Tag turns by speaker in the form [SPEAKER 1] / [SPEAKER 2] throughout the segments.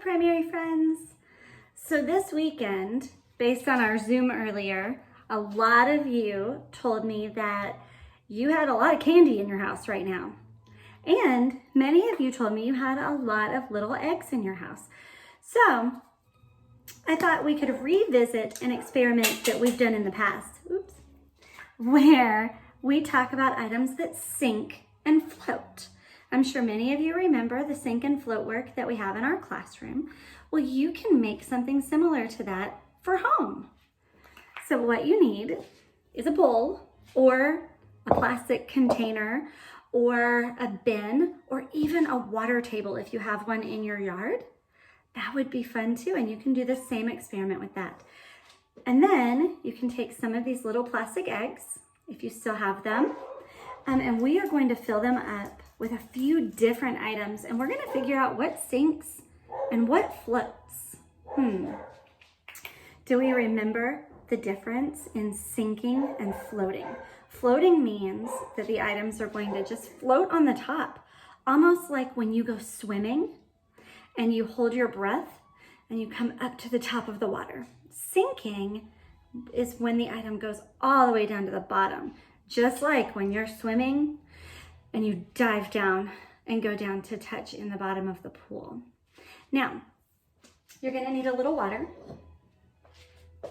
[SPEAKER 1] primary friends. So this weekend, based on our Zoom earlier, a lot of you told me that you had a lot of candy in your house right now. And many of you told me you had a lot of little eggs in your house. So I thought we could revisit an experiment that we've done in the past, where we talk about items that sink and float. I'm sure many of you remember the sink and float work that we have in our classroom. Well, you can make something similar to that for home. So what you need is a bowl or a plastic container or a bin or even a water table if you have one in your yard. That would be fun too, and you can do the same experiment with that. And then you can take some of these little plastic eggs, if you still have them, and we are going to fill them up with a few different items, and we're gonna figure out what sinks and what floats. Do we remember the difference in sinking and floating? Floating means that the items are going to just float on the top, almost like when you go swimming and you hold your breath and you come up to the top of the water. Sinking is when the item goes all the way down to the bottom, just like when you're swimming and you dive down and go down to touch in the bottom of the pool. Now, you're gonna need a little water. So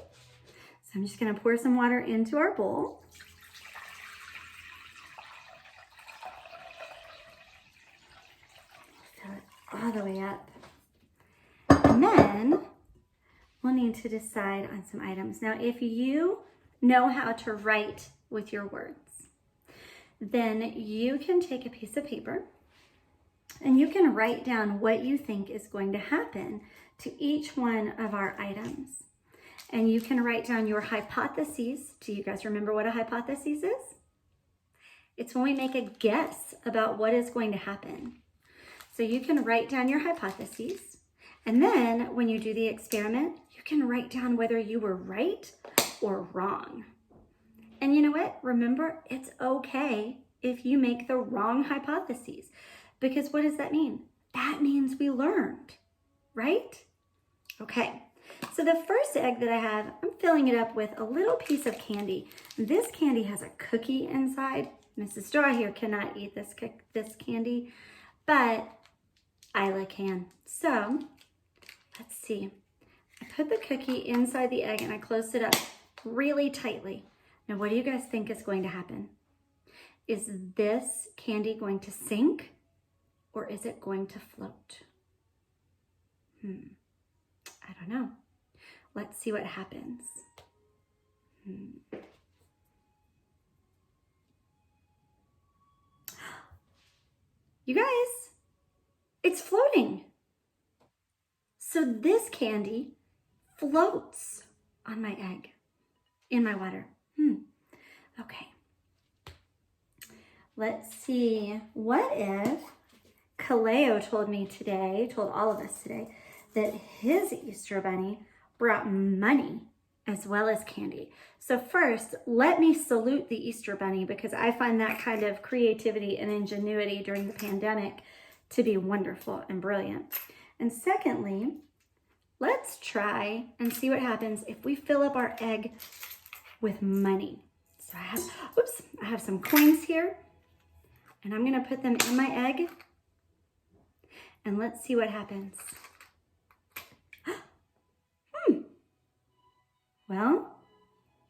[SPEAKER 1] I'm just gonna pour some water into our bowl. Fill it all the way up. And then we'll need to decide on some items. Now, if you know how to write with your words, then you can take a piece of paper and you can write down what you think is going to happen to each one of our items. And you can write down your hypotheses. Do you guys remember what a hypothesis is? It's when we make a guess about what is going to happen. So you can write down your hypotheses. And then when you do the experiment, you can write down whether you were right or wrong. And you know what? Remember, it's okay if you make the wrong hypotheses, because what does that mean? That means we learned, right? Okay, so the first egg that I have, I'm filling it up with a little piece of candy. This candy has a cookie inside. Mrs. Straw here cannot eat this candy, but Isla can. So let's see. I put the cookie inside the egg and I closed it up really tightly. Now, what do you guys think is going to happen? Is this candy going to sink or is it going to float? I don't know. Let's see what happens. You guys, it's floating. So this candy floats on my egg, in my water. Okay. Let's see. What if Kaleo told all of us today, that his Easter bunny brought money as well as candy. So first, let me salute the Easter bunny, because I find that kind of creativity and ingenuity during the pandemic to be wonderful and brilliant. And secondly, let's try and see what happens if we fill up our egg with money. So I have some coins here, and I'm gonna put them in my egg, and let's see what happens. Well,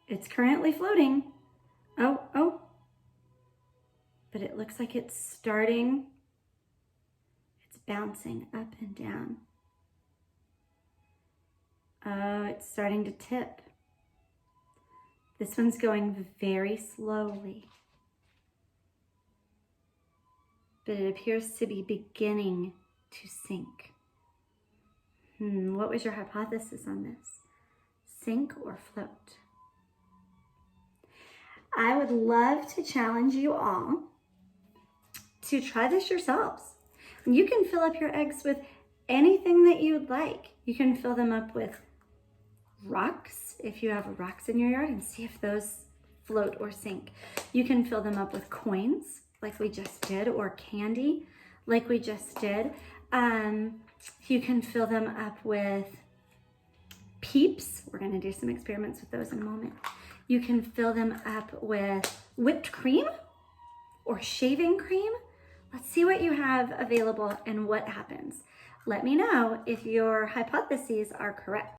[SPEAKER 1] it's currently floating. Oh, but it looks like it's bouncing up and down. Oh, it's starting to tip. This one's going very slowly, but it appears to be beginning to sink. What was your hypothesis on this? Sink or float? I would love to challenge you all to try this yourselves. You can fill up your eggs with anything that you'd like. You can fill them up with rocks, if you have rocks in your yard, and see if those float or sink. You can fill them up with coins, like we just did, or candy, like we just did. You can fill them up with Peeps. We're going to do some experiments with those in a moment. You can fill them up with whipped cream or shaving cream. Let's see what you have available and what happens. Let me know if your hypotheses are correct.